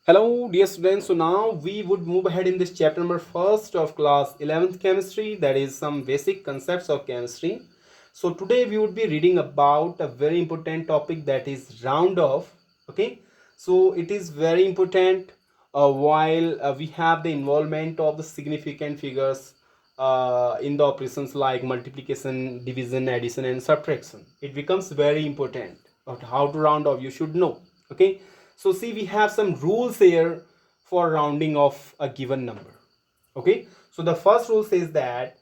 Hello dear students, so now we would move ahead in this chapter number first of class 11th chemistry, that is some basic concepts of chemistry. So today we would be reading about a very important topic, that is round off. Okay, so it is very important while we have the involvement of the significant figures in the operations like multiplication, division, addition and subtraction. It becomes very important of how to round off. You should know. Okay, so see, we have some rules here for rounding off a given number. Okay, so the first rule says that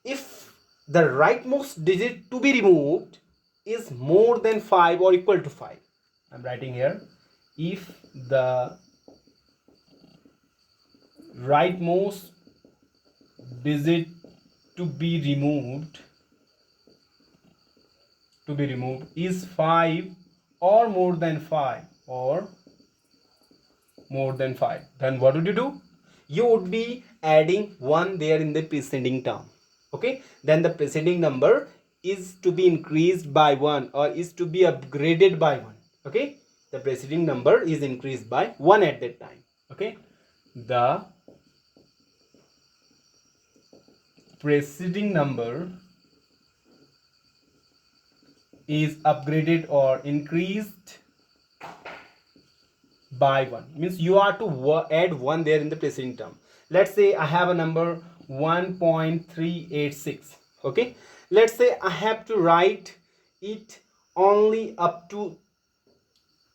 if the rightmost digit to be removed is more than 5 or equal to 5, I'm writing here, if the rightmost digit to be removed is 5 or more than 5 or more than 5, then what would you do? You would be adding 1 there in the preceding term. Okay, then the preceding number is to be increased by 1 or is to be upgraded by 1. Okay, the preceding number is increased by 1 at that time. Okay, the preceding number is upgraded or increased by 1, means you are to add 1 there in the preceding term. Let's say I have a number 1.386. okay, let's say I have to write it only up to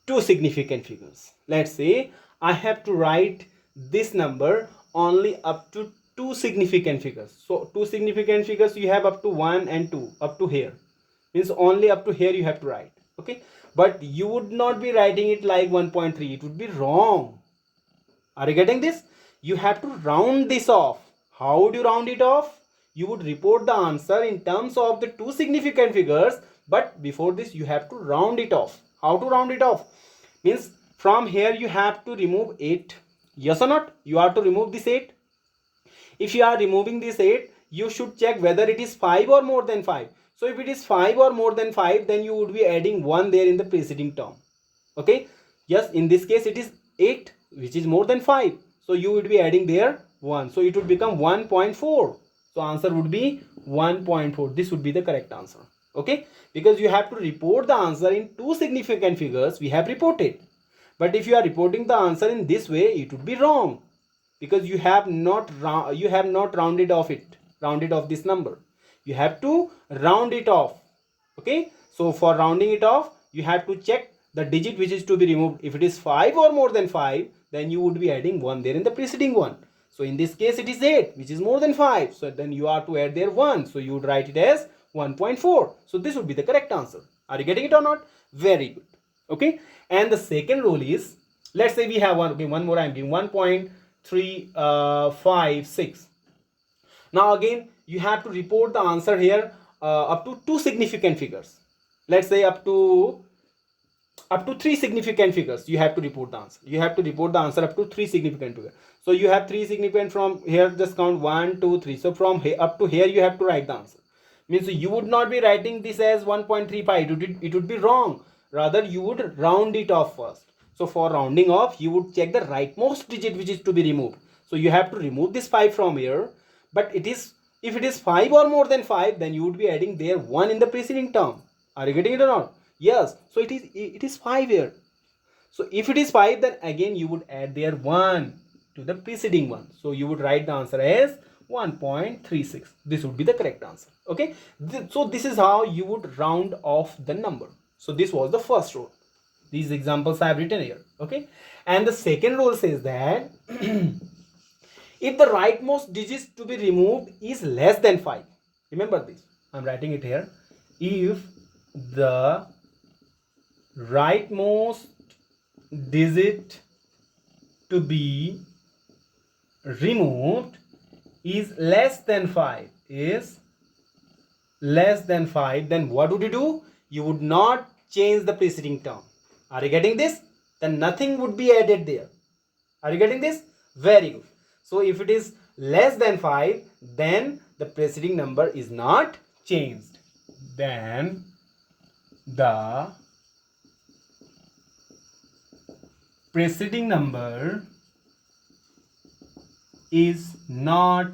two significant figures. Let's say I have to write this number only up to two significant figures. So two significant figures you have up to 1 and 2, up to here, means only up to here you have to write. Okay, but you would not be writing it like 1.3, it would be wrong. Are you getting this? You have to round this off. How would you round it off? You would report the answer in terms of the two significant figures, but before this you have to round it off. How to round it off? Means from here you have to remove 8. Yes or not? You have to remove this 8. If you are removing this 8, you should check whether it is 5 or more than 5. So if it is 5 or more than 5, then you would be adding 1 there in the preceding term. Okay, yes, in this case it is 8 which is more than 5, so you would be adding there 1, so it would become 1.4. so answer would be 1.4. this would be the correct answer. Okay, because you have to report the answer in two significant figures, we have reported, but if you are reporting the answer in this way, it would be wrong, because you have not rounded off this number. You have to round it off. Okay, so for rounding it off, you have to check the digit which is to be removed. If it is 5 or more than 5, then you would be adding 1 there in the preceding one. So in this case it is 8 which is more than 5, so then you are to add there 1, so you would write it as 1.4. so this would be the correct answer. Are you getting it or not? Very good. Okay, and the second rule is, let's say we have one more, I'm giving 1.356. now again you have to report the answer here up to two significant figures. Let's say up to three significant figures you have to report the answer. You have to report the answer up to three significant figures. So you have three significant, from here just count 1 2 3. So from here up to here you have to write the answer. Means you would not be writing this as 1.35, it would be wrong. Rather you would round it off first. So for rounding off, you would check the rightmost digit which is to be removed. So you have to remove this 5 from here, but if it is 5 or more than 5, then you would be adding there 1 in the preceding term. Are you getting it or not? Yes, so it is 5 here. So if it is 5, then again you would add there 1 to the preceding one. So you would write the answer as 1.36. this would be the correct answer. Okay, so this is how you would round off the number. So this was the first rule. These examples I have written here. Okay, and the second rule says that if the rightmost digit to be removed is less than 5, remember this, I'm writing it here. If the rightmost digit to be removed is less than 5, then what would you do? You would not change the preceding term. Are you getting this? Then nothing would be added there. Are you getting this? Very good. So if it is less than 5, then the preceding number is not changed. Then the preceding number is not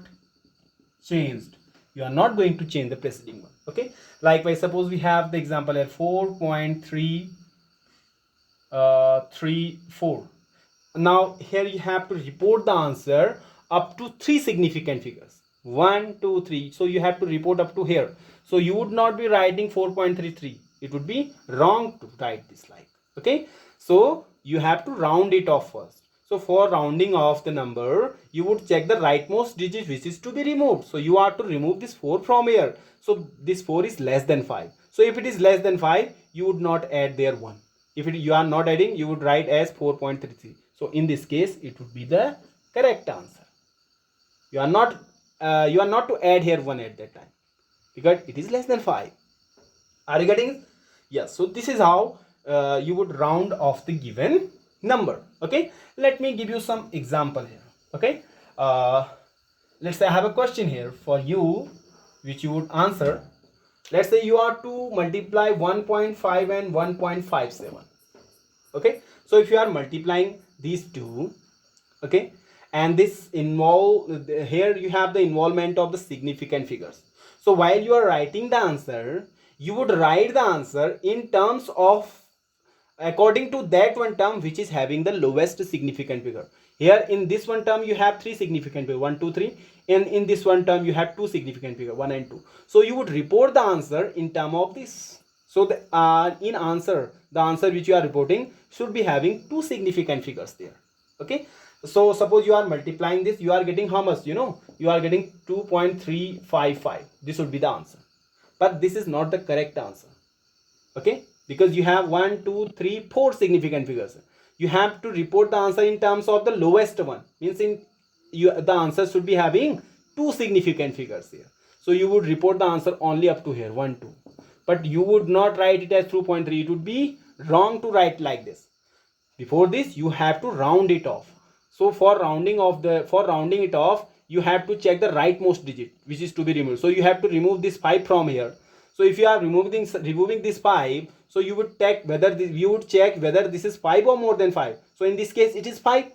changed. You are not going to change the preceding one. Okay, likewise, suppose we have the example here 4.334. Now here you have to report the answer up to 3 significant figures, 1 2 3. So you have to report up to here. So you would not be writing 4.33. It would be wrong to write this like. Okay, so you have to round it off first. So for rounding off the number, you would check the rightmost digit which is to be removed. So you are to remove this 4 from here. So this 4 is less than 5. So if it is less than 5, you would not add there 1. If you are not adding, you would write as 4.33. So in this case, it would be the correct answer. You are not to add here 1 at that time because it is less than 5. Are you getting it? Yes. So this is how you would round off the given number. Okay, let me give you some example here. Okay, let's say I have a question here for you which you would answer. Let's say you are to multiply 1.5 and 1.57. Okay, so if you are multiplying these two, okay, and this involve here you have the involvement of the significant figures. So while you are writing the answer, you would write the answer in terms of according to that one term which is having the lowest significant figure. Here in this one term you have 3 significant figure, 1 2 3, and in this one term you have 2 significant figure, 1 and 2. So you would report the answer in term of this. So the in answer, the answer which you are reporting should be having 2 significant figures there. Okay, so suppose you are multiplying this, you are getting how much? You are getting 2.355. This would be the answer, but this is not the correct answer. Okay, because you have 1 2 3 4 significant figures. You have to report the answer in terms of the lowest one, means the answer should be having 2 significant figures here. So you would report the answer only up to here 1 2, but you would not write it as 2.3. It would be wrong to write like this. Before this you have to round it off. So for rounding it off, you have to check the rightmost digit which is to be removed. So you have to remove this 5 from here. So if you are removing this 5, so you would check whether this is 5 or more than 5. So in this case it is 5.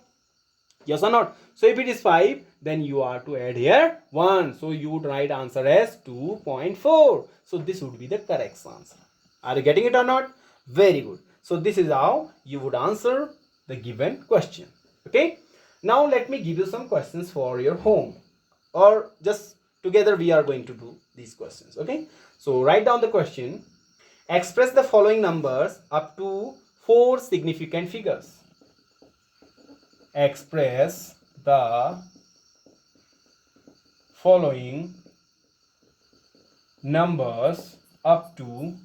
Yes or not? So if it is 5, then you are to add here 1. So you would write answer as 2.4. So this would be the correct answer. Are you getting it or not? Very good. So this is how you would answer the given question. Okay. Now let me give you some questions for your home, or just together we are going to do these questions. Okay. So write down the question. Express the following numbers up to 4 significant figures. Express the following numbers up to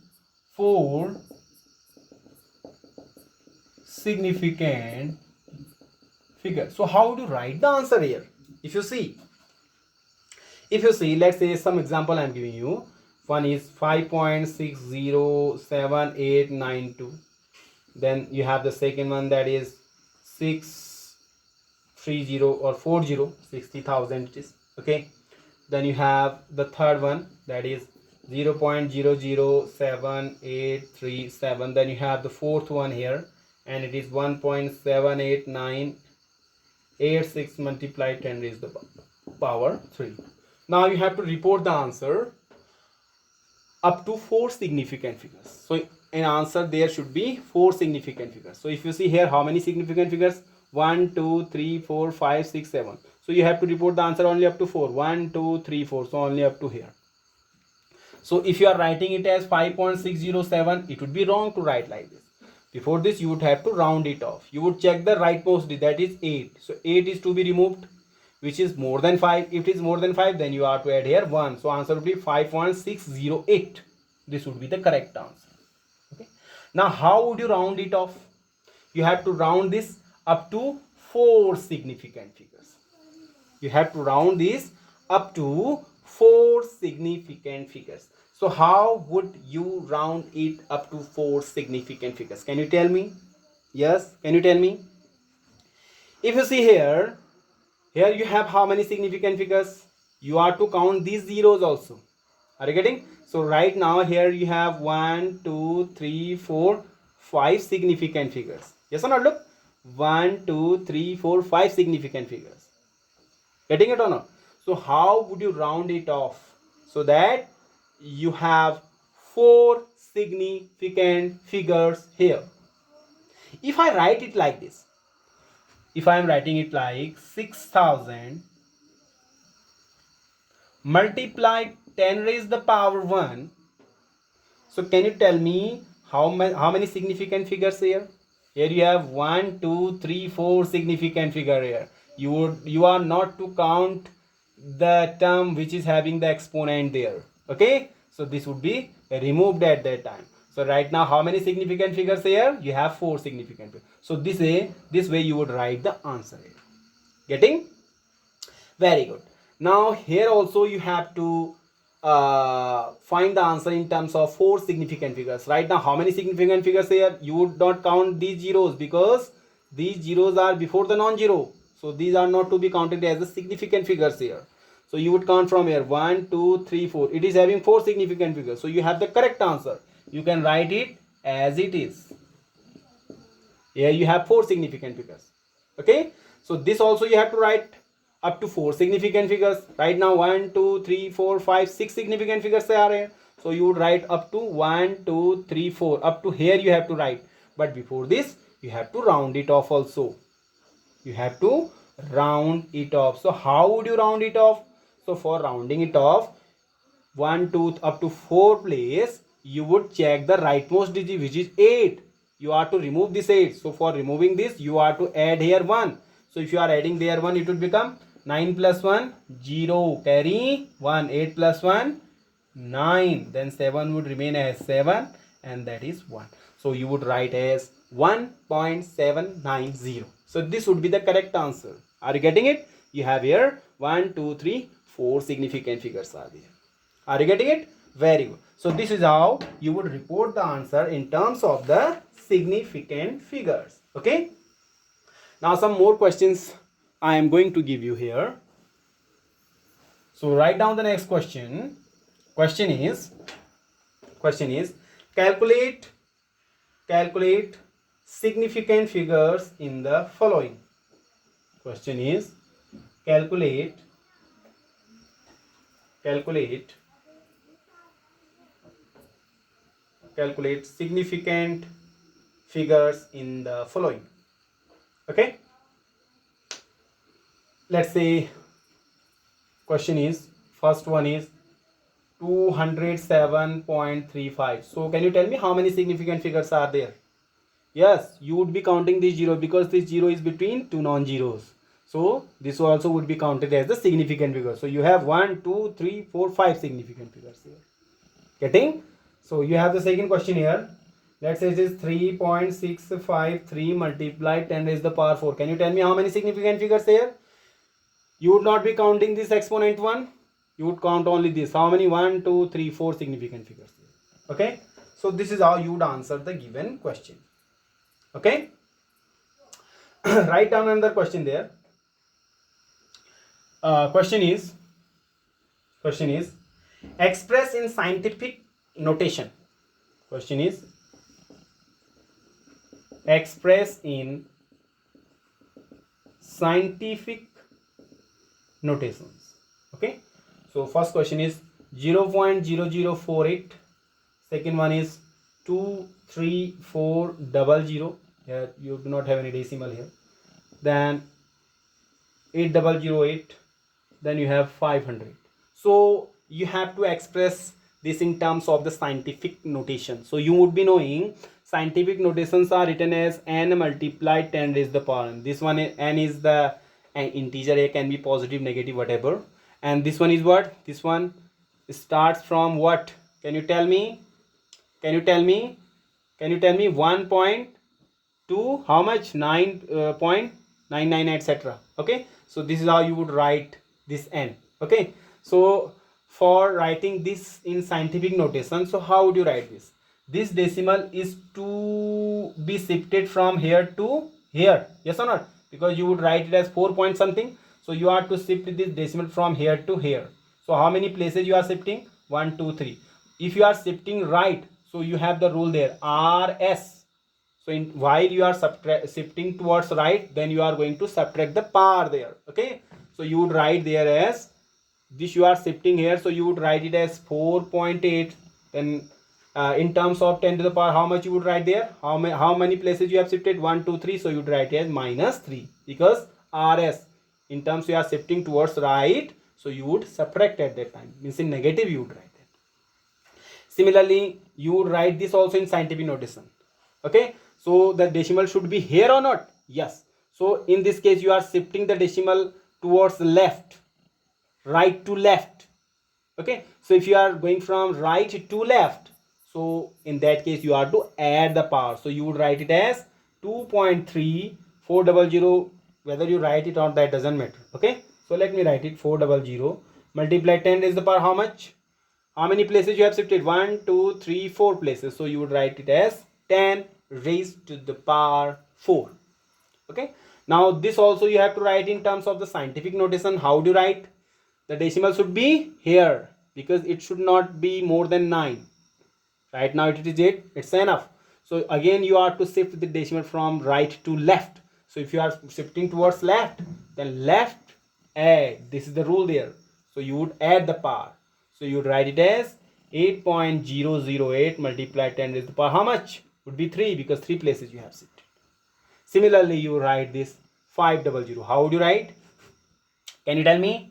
4 significant figures. So how do you write the answer here? If you see, let's say some example I am giving you. One is 5.607892. Then you have the second one, that is 630 or 60,000 it is. Okay. Then you have the third one, that is 0.007837. Then you have the fourth one here, and it is 1.789886 multiplied 10 raised to the power 3. Now you have to report the answer up to 4 significant figures. So in answer there should be 4 significant figures. So if you see here, how many significant figures? 1 2 3 4 5 6 7. So you have to report the answer only up to 4. 1 2 3 4. So only up to here. So if you are writing it as 5.607, it would be wrong to write like this. Before this you would have to round it off. You would check the rightmost digit, that is 8. So 8 is to be removed, which is more than 5. If it is more than 5, then you are to add here 1. So answer would be 5.608. This would be the correct answer. Okay. Now how would you round it off? You have to round this up to 4 significant figures. You have to round this up to 4 significant figures. So how would you round it up to 4 significant figures? Can you tell me? Yes, can you tell me? If you see here you have how many significant figures? You are to count these zeros also. Are you getting? So right now here you have 1 2 3 4 5 significant figures. Yes or not? Look, 1, 2, 3, 4, 5 significant figures. Getting it or not? So how would you round it off so that you have 4 significant figures here? If I write it like this, if I am writing it like 6000 multiply 10 raised the power 1. So can you tell me how many significant figures here? Here you have 1, 2, 3, 4 significant figure here. You are not to count the term which is having the exponent there. Okay, so this would be removed at that time. So right now how many significant figures here? You have 4 significant figures. So this way you would write the answer here. Getting? Very good. Now here also you have to find the answer in terms of 4 significant figures. Right now how many significant figures here? You would not count these zeros because these zeros are before the non-zero. So these are not to be counted as the significant figures here. So you would count from here 1, 2, 3, 4. It is having 4 significant figures. So you have the correct answer. You can write it as it is. Here you have 4 significant figures. Okay. So this also you have to write up to 4 significant figures. Right now 1, 2, 3, 4, 5, 6 significant figures are here. So you would write up to 1, 2, 3, 4. Up to here you have to write. But before this you have to round it off also. You have to round it off. So how would you round it off? So for rounding it off 1, 2 up to 4 place, you would check the rightmost digit which is 8. You are to remove this 8. So for removing this you are to add here 1. So if you are adding there 1, it would become 9 plus 1 0, carry 1, 8 plus 1 9, then 7 would remain as 7 and that is 1. So you would write as 1.790. So this would be the correct answer. Are you getting it? You have here 1, 2, 3, 4 significant figures are there. Are you getting it? Very good. So this is how you would report the answer in terms of the significant figures. Okay. Now some more questions I am going to give you here. So write down the next question. Question is calculate significant figures in the following. Question is calculate significant figures in the following. Okay, let's say question is, first one is 207.35. so can you tell me how many significant figures are there? Yes, you would be counting this 0 because this 0 is between two non-zeros. So this also would be counted as the significant figure. So you have 1, 2, 3, 4, 5 significant figures here. Getting? So you have the second question here. Let's say it is 3.653 multiplied 10 raised the power 4. Can you tell me how many significant figures here? You would not be counting this exponent 1. You would count only this. How many? 1, 2, 3, 4 significant figures here. Okay. So this is how you would answer the given question. Okay. Write down another question there. Question is express in scientific notation. Question is express in scientific notations. Okay. So first question is 0.0048. Second one is 23400. Here you do not have any decimal here. Then 8008. Then you have 500. So you have to express this in terms of the scientific notation. So you would be knowing scientific notations are written as n multiplied 10 raised the power n. This one n is the integer, a can be positive, negative, whatever. And this one is what? This one starts from what? Can you tell me? 1.2 how much? 9.99 etc. Okay. So this is how you would write this n. Okay. So for writing this in scientific notation, so how would you write this? This decimal is to be shifted from here to here. Yes or not? Because you would write it as 4 point something. So you are to shift this decimal from here to here. So how many places you are shifting? 1, 2, 3. If you are shifting right, so you have the rule there RS. So while you are shifting towards right, then you are going to subtract the power there. Okay, so you would write there as this, you are shifting here, so you would write it as 4.8. Then in terms of 10 to the power, how much you would write there? How many places you have shifted? 1 2 3. So you would write it as -3, because rs in terms you are shifting towards right, so you would subtract at that time, means in negative you would write it. Similarly, you would write this also in scientific notation. Okay, so the decimal should be here or not? Yes. So in this case you are shifting the decimal towards left, right to left. Okay, so if you are going from right to left, so in that case you are to add the power. So you would write it as 2.3400. Whether you write it or that doesn't matter. Okay, so let me write it. 400 multiply 10 is the power how much? How many places you have shifted? 1 2 3 4 places. So you would write it as 10 raised to the power 4. Okay, now this also you have to write in terms of the scientific notation. How do you write? The decimal should be here, because it should not be more than 9. Right now it is 8, it's enough. So again you are to shift the decimal from right to left. So if you are shifting towards left, then left add, this is the rule there. So you would add the power. So you would write it as 8.008 multiply 10 is the power how much? Would be 3, because 3 places you have shifted. Similarly, you write this 500. How would you write? Can you tell me?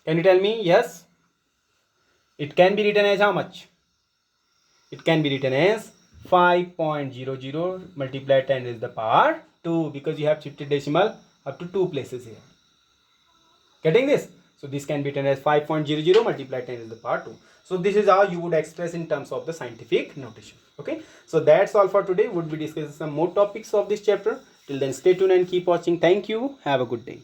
Can you tell me? Yes. It can be written as how much? It can be written as 5.00 multiply 10 is the power 2, because you have shifted decimal up to 2 places here. Getting this? So this can be written as 5.00 multiply 10 is the power 2. So this is how you would express in terms of the scientific notation. Okay, so that's all for today. Would be discussing some more topics of this chapter. Till then, stay tuned and keep watching. Thank you. Have a good day.